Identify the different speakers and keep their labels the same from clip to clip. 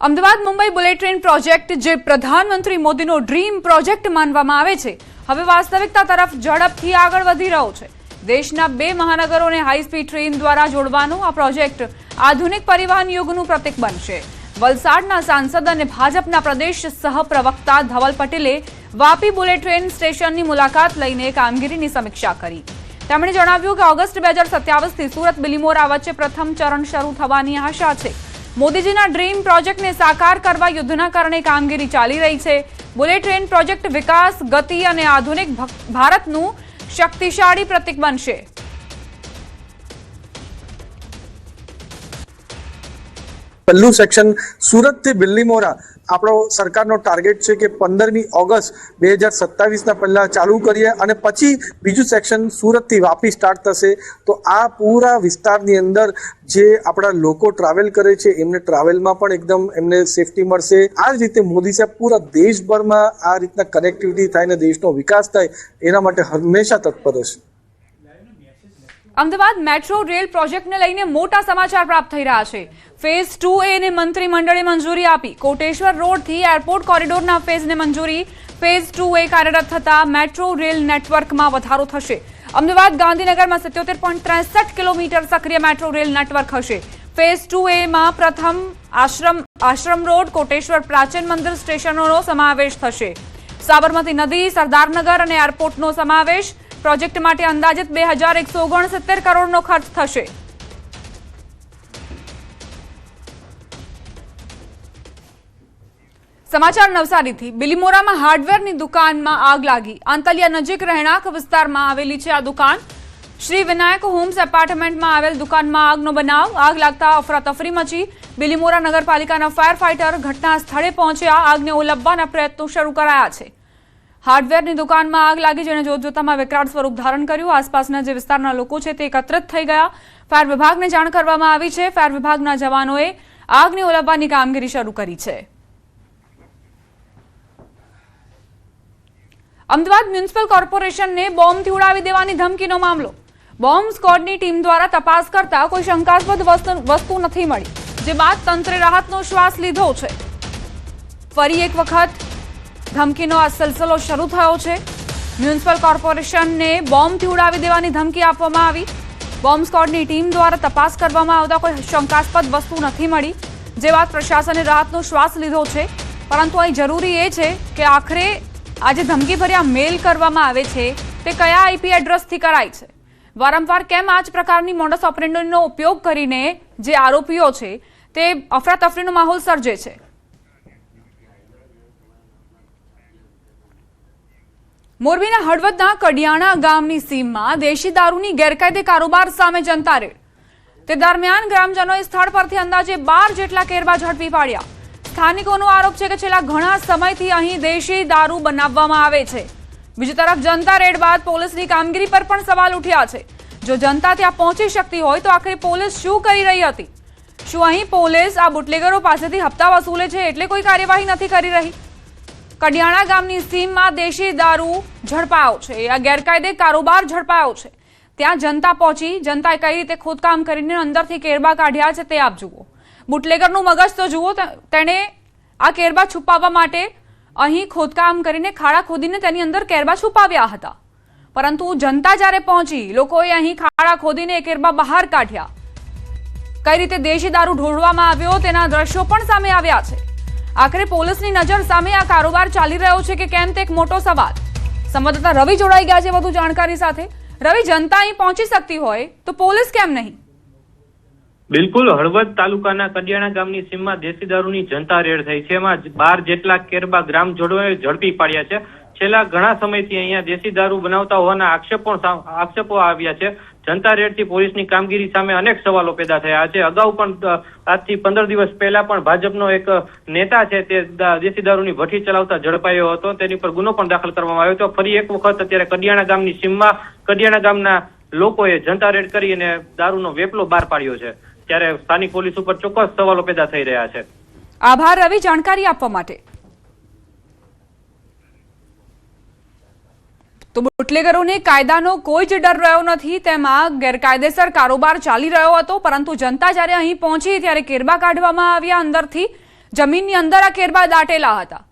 Speaker 1: Ahmedabad Mumbai bullet train project જે પ્રધાનમંત્રી મોદીનો ડ્રીમ પ્રોજેક્ટ માનવામાં આવે છે, હવે વાસ્તવિકતા તરફ ઝડપથી આગળ વધી રહ્યો છે। દેશના 2 મહાનગરોને હાઈ સ્પીડ ટ્રેન દ્વારા જોડવાનો આ પ્રોજેક્ટ આધુનિક પરિવહન યુગનું પ્રતીક બનશે। વલસાડના સાંસદ અને ભાજપના પ્રદેશ સહપ્રવક્તા ધવલ પટેલે વાપી બુલેટ ટ્રેન સ્ટેશનની મુલાકાત લઈને કામગીરીની સમીક્ષા કરી। તેમણે જણાવ્યું કે ઓગસ્ટ 2027થી સુરત બિલીમોરા વચ્ચે પ્રથમ ચરણ શરૂ થવાની આશા છે। મોદીજીના ડ્રીમ પ્રોજેક્ટને સાકાર કરવા યુદ્ધના કારણે કામગીરી ચાલી રહી છે। બુલેટ ટ્રેન પ્રોજેક્ટ વિકાસ, ગતિ અને આધુનિક ભારતનું શક્તિશાળી પ્રતીક બનશે।
Speaker 2: પહેલું સેક્શન સુરત થી બિલીમોરા આપણો સરકારનો ટાર્ગેટ છે કે 15મી ઓગસ્ટ 2027ના પહેલા ચાલુ કરીએ અને પછી બીજું સેક્શન સુરત થી વાપી સ્ટાર્ટ થશે। તો આ પૂરા વિસ્તારની અંદર જે આપણા લોકો ટ્રાવેલ કરે છે એમને ટ્રાવેલમાં પણ એકદમ એમને સેફટી મળશે। આ જ રીતે મોદી સાહેબ પૂરા દેશભરમાં આ રીતના કનેક્ટિવિટી થાય ને દેશનો વિકાસ થાય એના માટે હંમેશા તત્પર છે।
Speaker 1: અમદાવાદ મેટ્રો રેલ પ્રોજેક્ટને લઈને મોટા સમાચાર પ્રાપ્ત થઈ રહ્યા છે। ફેઝ 2A ને મંત્રીમંડળે મંજૂરી આપી। કોટેશ્વર રોડથી એરપોર્ટ કોરિડોરના ફેઝને મંજૂરી। ફેઝ 2A કાર્યરત થતા મેટ્રો રેલ નેટવર્કમાં વધારો થશે। અમદાવાદ ગાંધીનગરમાં 77.63 કિલોમીટર સક્રિય મેટ્રો રેલ નેટવર્ક હશે। ફેઝ 2A માં પ્રથમ આશ્રમ રોડ, કોટેશ્વર પ્રાચીન મંદિર સ્ટેશનોનો સમાવેશ થશે। સાબરમતી નદી, સરદારનગર અને એરપોર્ટનો સમાવેશ। પ્રોજેક્ટ માટે અંદાજિત 2169 કરોડનો ખર્ચ થશે। સમાચાર નવસારીથી। બિલીમોરામાં હાર્ડવેરની દુકાનમાં આગ લાગી। આંતલિયા નજીક રહેણાંક વિસ્તારમાં આવેલી છે આ દુકાન। શ્રી વિનાયક હોમ્સ એપાર્ટમેન્ટમાં આવેલ દુકાનમાં આગનો બનાવ। આગ લાગતા અફરાતફરી મચી। બિલીમોરા નગરપાલિકાના ફાયર ફાઇટર ઘટના સ્થળે પહોંચ્યા। આગને ઓલવવાના પ્રયત્નો શરૂ કરાયા છે। હાર્ડવેરની દુકાનમાં આગ લાગી, જેને જોતજોતામાં વિકરાળ સ્વરૂપ ધારણ કર્યું। આસપાસના જે વિસ્તારના લોકો છે તે એકત્રિત થઈ ગયા। ફાયર વિભાગને જાણ કરવામાં આવી છે। ફાયર વિભાગના જવાનોએ આગને ઓલવવાની કામગીરી શરૂ કરી છે। અમદાવાદ મ્યુનિસિપલ કોર્પોરેશનને બોમ્બથી ઉડાવી દેવાની ધમકીનો મામલો। બોમ્બ સ્ક્વોડની ટીમ દ્વારા તપાસ કરતા કોઈ શંકાસ્પદ વસ્તુ નથી મળી, જે બાદ તંત્રે રાહતનો શ્વાસ લીધો છે। ફરી એક વખત ધમકીનો આ સિલસિલો શરૂ થયો છે। મ્યુનિસિપલ કોર્પોરેશનને બોમ્બથી ઉડાવી દેવાની ધમકી આપવામાં આવી। બોમ્બ સ્ક્વોડની ટીમ દ્વારા તપાસ કરવામાં આવતા કોઈ શંકાસ્પદ વસ્તુ નથી મળી, જે બાદ પ્રશાસને રાહતનો શ્વાસ લીધો છે। પરંતુ અહીં જરૂરી એ છે કે આખરે આ જે ધમકીભર્યા મેલ કરવામાં આવે છે તે કયા આઈપી એડ્રેસથી કરાય છે? વારંવાર કેમ આ જ પ્રકારની મોડસ ઓપરેન્ડીનો ઉપયોગ કરીને જે આરોપીઓ છે તે અફરાતફરીનો માહોલ સર્જે છે? મોરબીના હળવદના કડિયાણા ગામની સીમમાં દેશી દારૂની ગેરકાયદે કારોબાર સામે જનતા રેડ। તે દરમિયાન ગ્રામજનોએ સ્થળ પરથી અંદાજે 12 જેટલા કેરબા ઝડપી પાડ્યા। સ્થાનિકોનો આરોપ છે કે છેલ્લા ઘણા સમયથી અહીં દેશી દારૂ બનાવવામાં આવે છે। બીજી તરફ જનતા રેડ બાદ પોલીસની કામગીરી પર પણ સવાલ ઉઠ્યા છે। જો જનતા ત્યાં પહોંચી શકતી હોય તો આખરે પોલીસ શું કરી રહી હતી? શું અહીં પોલીસ આ બુટલેગરો પાસેથી હપ્તા વસૂલે છે એટલે કોઈ કાર્યવાહી નથી કરી રહી? કડિયાણા ગામની સીમમાં દેશી દારૂ ઝડપાયો છે। આ ગેરકાયદે કારોબાર ઝડપાયો છે। ત્યાં જનતા પહોંચી, જનતાએ કઈ રીતે ખોદકામ કરીને અંદરથી કેરબા કાઢ્યા છે તે આપ જુઓ। બુટલેગરનું મગજ તો જુઓ, તેણે આ કેરબા છુપાવવા માટે અહીં ખોદકામ કરીને ખાડા ખોદીને તેની અંદર કેરબા છુપાવ્યા હતા। પરંતુ જનતા જ્યારે પહોંચી, લોકોએ અહીં ખાડા ખોદીને કેરબા બહાર કાઢ્યા। કઈ રીતે દેશી દારૂ ઢોળવામાં આવ્યો તેના દ્રશ્યો પણ સામે આવ્યા છે। આખરે પોલીસની નજર સામે આ કારોબાર ચાલી રહ્યો છે કે કેમ તે એક મોટો સવાલ। સંવાદદાતા રવિ જોડાઈ ગયા છે વધુ જાણકારી સાથે। રવિ, જનતા અહીં પહોંચી શકતી હોય તો પોલીસ કેમ નહીં?
Speaker 3: બિલકુલ, હળવદ તાલુકાના કડિયાણા ગામની સીમમાં દેશી દારૂની જનતા રેડ થઈ છે। એમાં 12 જેટલા કેરબા ગ્રામજનોએ ઝડપી પાડ્યા છે। છેલ્લા ઘણા સમયથી અહીંયા દેશી દારૂ બનાવતા હોવાના આક્ષેપો આવ્યા છે। જનતા રેડથી પોલીસની કામગીરી સામે અનેક સવાલો પેદા થયા છે। અગાઉ પણ આજથી 15 દિવસ પહેલા પણ ભાજપનો એક નેતા છે તે દેશી દારૂની ભઠ્ઠી ચલાવતા ઝડપાયો હતો। તેની પર ગુનો પણ દાખલ કરવામાં આવ્યો હતો। ફરી એક વખત અત્યારે કડિયાણા ગામની સીમમાં કડિયાણા ગામના લોકોએ જનતા રેડ કરી અને દારૂનો વેપલો બહાર પાડ્યો છે। ત્યારે સ્થાનિક પોલીસ ઉપર ચોક્કસ સવાલો પેદા થઈ રહ્યા છે।
Speaker 1: આભાર રવિ, જાણકારી આપવા માટે। તો બુટલેગરોને કાયદાનો કોઈ જ ડર રહ્યો નથી। તેમાં ગેરકાયદેસર કારોબાર ચાલી રહ્યો હતો, પરંતુ જનતા જ્યારે અહીં પહોંચી ત્યારે કેરબા કાઢવામાં આવ્યા અંદરથી। જમીનની અંદર આ કેરબા દાટેલા હતા.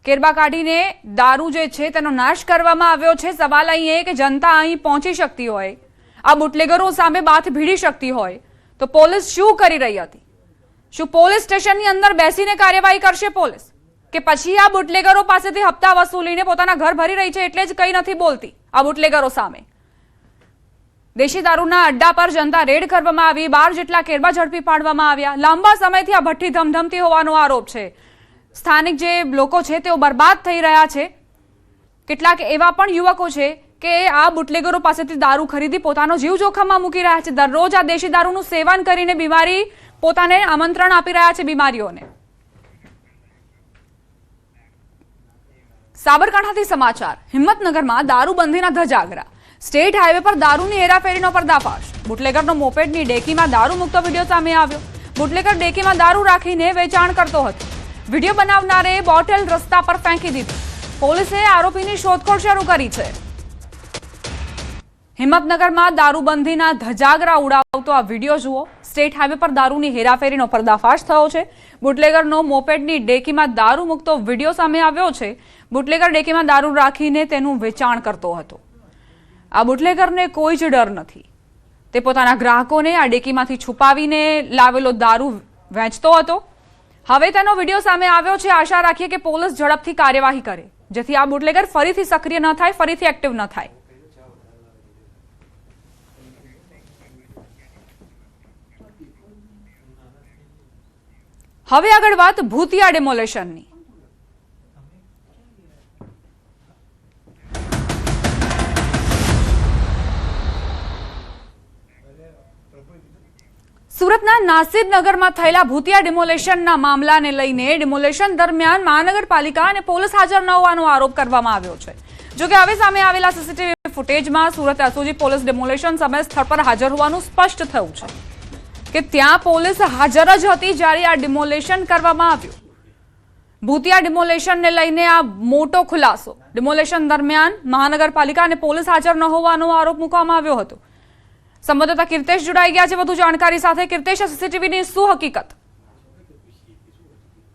Speaker 1: કેરબા કાઢીને દારૂ જે છે તેનો નાશ કરવામાં આવ્યો છે. સવાલ અહીં એ કે જનતા અહીં પહોંચી શકતી હોય, આ બુટલેગરો સામે બાથ ભીડી શકતી હોય તો પોલીસ શું કરી રહી હતી? શું પોલીસ સ્ટેશનની અંદર બેસીને કાર્યવાહી કરશે પોલીસ, કે પછી આ બુટલેગરો પાસેથી હપ્તા વસૂલીને પોતાના ઘર ભરી રહી છે એટલે જ કંઈ નથી બોલતી આ બુટલેગરો સામે? દેશી દારૂના અડ્ડા પર જનતા રેડ કરવામાં આવી, 12 જેટલા કેરબા ઝડપી પાડવામાં આવ્યા. લાંબા સમયથી આ ભઠ્ઠી ધમધમતી હોવાનો આરોપ છે. સ્થાનિક જે લોકો છે તેઓ બરબાદ થઈ રહ્યા છે. કેટલાક એવા પણ યુવકો છે કે આ બુટલેગરો પાસેથી દારૂ ખરીદી પોતાનો જીવ જોખમમાં મૂકી રહ્યા છે. દરરોજ આ દેશી દારૂનું સેવન કરીને બીમારી પોતાને આમંત્રણ આપી રહ્યા છે બીમારીઓને. સાબરકાંઠાથી સમાચાર. હિંમતનગરમાં દારૂબંધીના ધજાગરા. સ્ટેટ હાઈવે પર દારૂની હેરાફેરીનો પર્દાફાશ. બુટલેગરનો મોપેડની ડેકીમાં દારૂ મૂકતો વિડીયો સામે આવ્યો. બુટલેગર ડેકીમાં દારૂ રાખીને વેચાણ કરતો હતો. વિડીયો બનાવનારે બોટલ રસ્તા પર ફેંકી દીધી. પોલીસે આરોપીની શોધખોળ શરૂ કરી છે. હિંમતનગરમાં દારૂબંધીના ધજાગરા ઉડાવતો આ વિડીયો જુઓ. સ્ટેટ હાઈવે પર દારૂની હેરાફેરીનો પર્દાફાશ થયો છે. બુટલેગરનો મોપેડની ડેકીમાં દારૂ મૂકતો વિડીયો સામે આવ્યો છે. બુટલેગર ડેકીમાં દારૂ રાખીને તેનું વેચાણ કરતો હતો. આ બુટલેગરને કોઈ જ ડર નથી. તે પોતાના ગ્રાહકોને આ ડેકીમાંથી છુપાવીને લાવેલો દારૂ વેચતો હતો. હવે તેનો વિડીયો સામે આવ્યો છે. આશા રાખીએ કે પોલીસ ઝડપથી કાર્યવાહી કરે, જેથી આ બુટલેગર ફરીથી સક્રિય ન થાય, ફરીથી એક્ટિવ ન થાય. હવે આગળ વાત ભૂતિયા ડેમોલેશનની. સુરતના નાસિરનગરમાં થયેલા ભૂતિયા ડિમોલેશનના મામલાને લઈને ડિમોલેશન દરમિયાન મહાનગરપાલિકા અને પોલીસ હાજર ન હોવાનો આરોપ કરવામાં આવ્યો છે. જોકે હવે સામે આવેલા સીસીટીવી ફૂટેજમાં સુરત એસઓજી પોલીસ ડિમોલેશન સમયે સ્થળ પર હાજર હોવાનું સ્પષ્ટ થયું છે કે ત્યાં પોલીસ હાજર જ હતી જ્યારે આ ડિમોલેશન કરવામાં આવ્યું. ભૂતિયા ડિમોલેશનને લઈને આ મોટો ખુલાસો. ડિમોલેશન દરમિયાન મહાનગરપાલિકા અને પોલીસ હાજર ન હોવાનો આરોપ મૂકવામાં આવ્યો હતો. સંવાદદાતા કીર્તેશ જોડાઈ ગયા છે વધુ જાણકારી સાથે. કીર્તેશ, સીસીટીવીની શું હકીકત?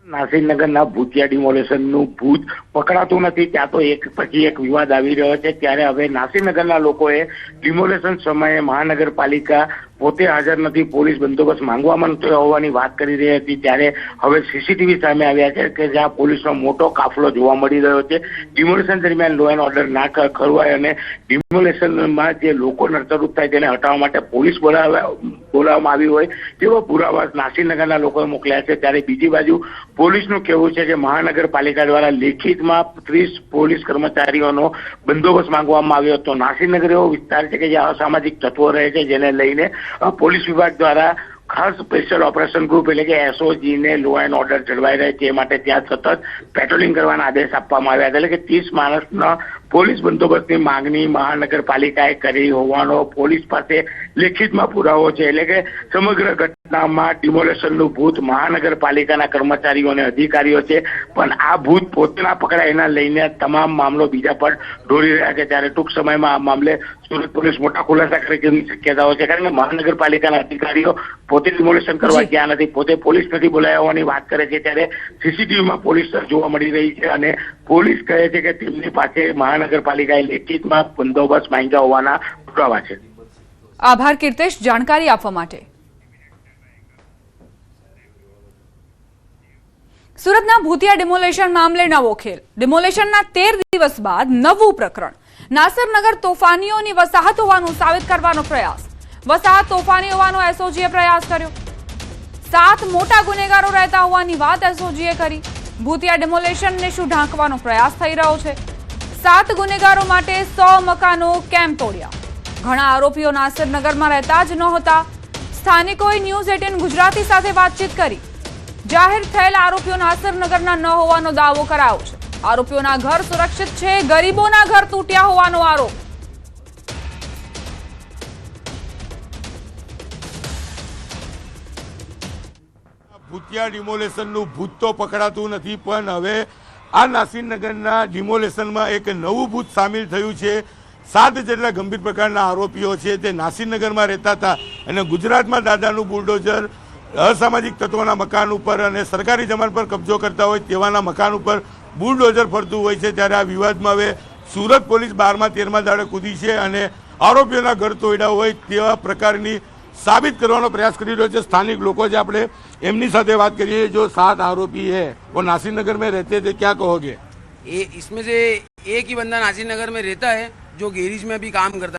Speaker 4: નાસિરનગરના ભૂતિયા ડિમોલેશનનું ભૂત પકડાતું નથી. ત્યાં તો એક પછી એક વિવાદ આવી રહ્યો છે. ત્યારે હવે નાસિરનગરના લોકોએ ડિમોલેશન સમયે મહાનગરપાલિકા પોતે હાજર નથી, પોલીસ બંદોબસ્ત માંગવામાં હોવાની વાત કરી રહી હતી. ત્યારે હવે સીસીટીવી સામે આવ્યા છે કે જ્યાં પોલીસનો મોટો કાફલો જોવા મળી રહ્યો છે. ડિમોલેશન દરમિયાન લો એન્ડ ઓર્ડર ના ખરવાય અને ડિમોલેશનમાં જે લોકો નડતરરૂપ થાય તેને હટાવવા માટે પોલીસ બોલાવવામાં આવી હોય તેવા પુરાવા નાસિરનગરના લોકોએ મોકલ્યા છે. ત્યારે બીજી બાજુ પોલીસનું કહેવું છે કે મહાનગરપાલિકા દ્વારા લેખિતમાં 30 પોલીસ કર્મચારીઓનો બંદોબસ્ત માંગવામાં આવ્યો હતો. નાસિરનગર એવો વિસ્તાર છે કે જ્યાં અસામાજિક તત્વો રહે છે, જેને લઈને પોલીસ વિભાગ દ્વારા ખાસ સ્પેશિયલ ઓપરેશન ગ્રુપ એટલે કે એસઓજી ને લો એન્ડ ઓર્ડર જળવાઈ રહે તે માટે ત્યાં સતત પેટ્રોલિંગ કરવાના આદેશ આપવામાં આવ્યા હતા. એટલે કે 30 માણસના પોલીસ બંદોબસ્તની માંગણી મહાનગરપાલિકાએ કરી હોવાનો પોલીસ પાસે લેખિતમાં પુરાવો છે. એટલે કે સમગ્ર ઘટનામાં ડિમોલેશનનું ભૂત મહાનગરપાલિકાના કર્મચારીઓ અને અધિકારીઓ છે, પણ આ ભૂત પોતે ના પકડાય એના લઈને તમામ મામલો બીજા પર ઢોળી રહ્યા છે. ત્યારે ટૂંક સમયમાં આ મામલે સુરત પોલીસ મોટા ખુલાસા કરે તેવી શક્યતાઓ છે, કારણ કે મહાનગરપાલિકાના અધિકારીઓ પોતે ડિમોલેશન કરવા ગયા નથી, પોતે પોલીસ નથી બોલાયા હોવાની વાત કરે છે. ત્યારે સીસીટીવીમાં પોલીસ જોવા મળી રહી છે અને પોલીસ કહે છે કે તેમની પાસે મહાનગરપાલિકાએ લેખિતમાં બંદોબસ્ત માંગ્યા હોવાના પુરાવા છે.
Speaker 1: આભાર કીર્તેશ જાણકારી આપવા માટે. સુરતના ભૂતિયા ડિમોલેશન મામલે નવો ખેલ. ડિમોલેશનના 13 દિવસ બાદ નવું પ્રકરણ. નાસિરનગર તોફાનીઓની વસાહત હોવાનું સાબિત કરવાનો પ્રયાસ. વસાહત તોફાની હોવાનો એસઓજીએ પ્રયાસ કર્યો. 7 મોટા ગુનેગારો રહેતા હોવાની વાત એસઓજીએ કરી. ભૂતિયા ડિમોલેશનને શું ઢાંકવાનો પ્રયાસ થઈ રહ્યો છે? 7 ગુનેગારો માટે 100 મકાનો કેમ તોડ્યા? ઘણા આરોપીઓ નાસિરનગરમાં રહેતા જ નહોતા. સ્થાનિકોએ ન્યૂઝ 18 ગુજરાતી સાથે વાતચીત કરી. જાહેર થયેલ આરોપીઓ નાસિરનગરના ન હોવાનો દાવો કરાયો છે. આરોપીઓના ઘર સુરક્ષિત છે, ગરીબોના ઘર તૂટ્યા હોવાનો આરોપ.
Speaker 5: ભૂતિયા ડિમોલેશનનું ભૂત તો પકડાતું નથી, પણ હવે આ નાસિરનગરના ડિમોલેશનમાં એક નવું ભૂત સામેલ થયું છે. 7 જેટલા ગંભીર પ્રકારના આરોપીઓ છે તે નાસિરનગરમાં રહેતા હતા અને ગુજરાતમાં દાદાનું બુલડોઝર અસામાજિક તત્વોના મકાન ઉપર અને સરકારી જમીન પર કબજો કરતા હોય તેવાના મકાન ઉપર બુલડોઝર ફરતું હોય છે, ત્યારે આ વિવાદમાં હવે સુરત પોલીસ 12મા 13મા દાડે કૂદી છે અને આરોપીઓના ઘર તોડ્યા હોય તેવા પ્રકારની साबित करने प्रयास कर रहे स्थानिक लोग આપણે એમની સાથે વાત કરીએ। जो 7 आरोपी है वो नासिर नगर में रहते थे, क्या कहोगे?
Speaker 6: इसमें से एक ही बंदा नासिर नगर में रहता है जो गैरेज में भी काम करता है।